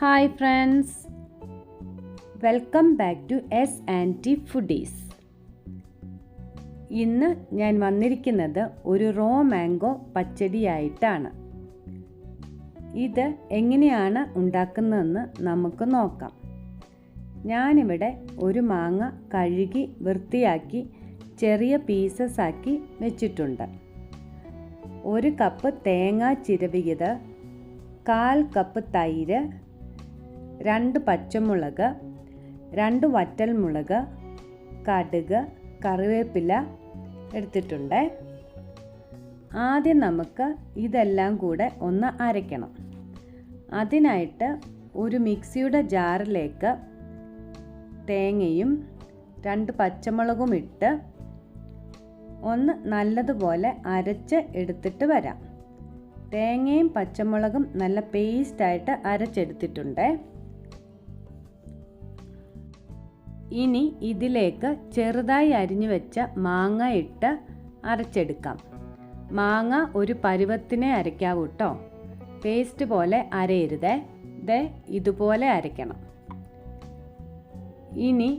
Hi friends, welcome back to S&T foodies. ഇന്ന് ഞാൻ വന്നിരിക്കുന്നത് ഒരു റോ മാംഗോ പച്ചടിയായിട്ടാണ്. ഇത് എങ്ങനെയാണ് ഉണ്ടാക്കുന്നതെന്ന് നമുക്ക് നോക്കാം. ഞാനിവിടെ ഒരു മാങ്ങ കഴുകി വൃത്തിയാക്കി ചെറിയ പീസസ് ആക്കി വെച്ചിട്ടുണ്ട്. 1 കപ്പ് തേങ്ങ ചിരവിയത്, 1/4 കപ്പ് തൈര്, 2 പച്ചമുളക്, 2 വറ്റൽമുളക്, കടുക്, കറിവേപ്പില എടുത്തിട്ടുണ്ട്. ആദ്യം നമുക്ക് ഇതെല്ലാം കൂടെ ഒന്ന് അരയ്ക്കണം. അതിനായിട്ട് ഒരു മിക്സിയുടെ ജാറിലേക്ക് തേങ്ങയും 2 പച്ചമുളകും ഇട്ട് ഒന്ന് നല്ലതുപോലെ അരച്ച് എടുത്തിട്ട് വരാം. തേങ്ങയും പച്ചമുളകും നല്ല പേസ്റ്റായിട്ട് അരച്ചെടുത്തിട്ടുണ്ട്. ഇനി ഇതിലേക്ക് ചെറുതായി അരിഞ്ഞു വെച്ച മാങ്ങ ഇട്ട് അരച്ചെടുക്കാം. മാങ്ങ ഒരു പരുവത്തിനെ അരയ്ക്കാവൂ കേട്ടോ, പേസ്റ്റ് പോലെ അരയരുതേ. ഇതുപോലെ അരയ്ക്കണം. ഇനി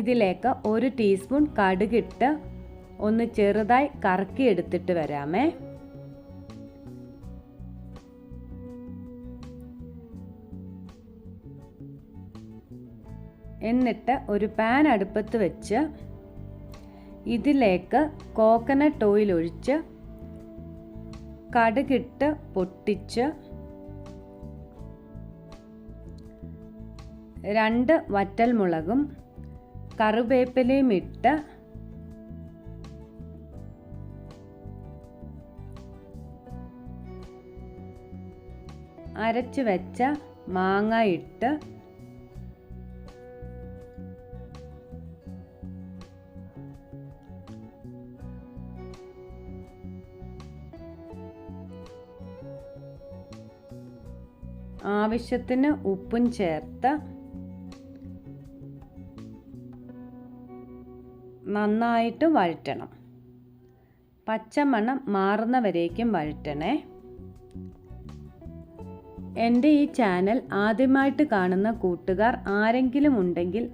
ഇതിലേക്ക് 1 ടീസ്പൂൺ കടുകിട്ട് ഒന്ന് ചെറുതായി കറക്കി എടുത്തിട്ട് വരാമേ. എന്നിട്ട് ഒരു പാൻ അടുപ്പത്ത് വെച്ച് ഇതിലേക്ക് കോക്കനട്ട് ഓയിൽ ഒഴിച്ച് കടുകിട്ട് പൊട്ടിച്ച് 2 വറ്റൽമുളകും കറിവേപ്പിലയും ഇട്ട് അരച്ചു വെച്ച മാങ്ങ ഇട്ട് ആവശ്യത്തിന് ഉപ്പും ചേർത്ത് നന്നായിട്ട് വഴറ്റണം. പച്ചമണം മാറുന്നവരേക്കും വഴറ്റണേ. എൻ്റെ ഈ ചാനൽ ആദ്യമായിട്ട് കാണുന്ന കൂട്ടുകാർ ആരെങ്കിലും ഉണ്ടെങ്കിൽ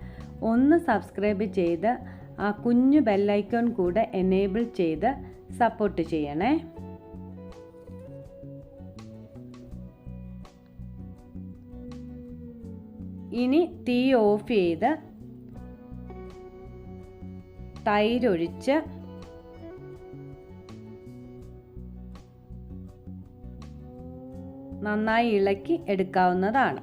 ഒന്ന് സബ്സ്ക്രൈബ് ചെയ്ത് ആ കുഞ്ഞു ബെല്ലൈക്കൺ കൂടെ എനേബിൾ ചെയ്ത് സപ്പോർട്ട് ചെയ്യണേ. ഇനി തീ ഓഫ് ചെയ്ത് തൈരൊഴിച്ച് നന്നായി ഇളക്കി എടുക്കാവുന്നതാണ്.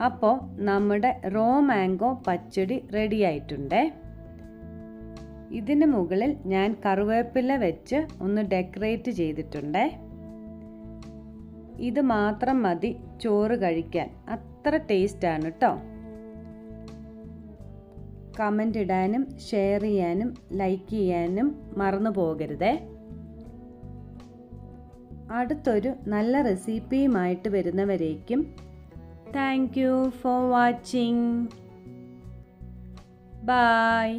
അപ്പോൾ നമ്മുടെ റോ മാംഗോ പച്ചടി റെഡി ആയിട്ടുണ്ട്. ഇതിന് മുകളിൽ ഞാൻ കറിവേപ്പില വെച്ച് ഒന്ന് ഡെക്കറേറ്റ് ചെയ്തിട്ടുണ്ട്. ഇത് മാത്രം മതി ചോറ് കഴിക്കാൻ, അത്ര ടേസ്റ്റാണ് കേട്ടോ. കമൻ്റ് ഇടാനും ഷെയർ ചെയ്യാനും ലൈക്ക് ചെയ്യാനും മറന്നു പോകരുതേ. അടുത്തൊരു നല്ല റെസിപ്പിയുമായിട്ട് വരുന്നവരേക്കും thank you for watching. By.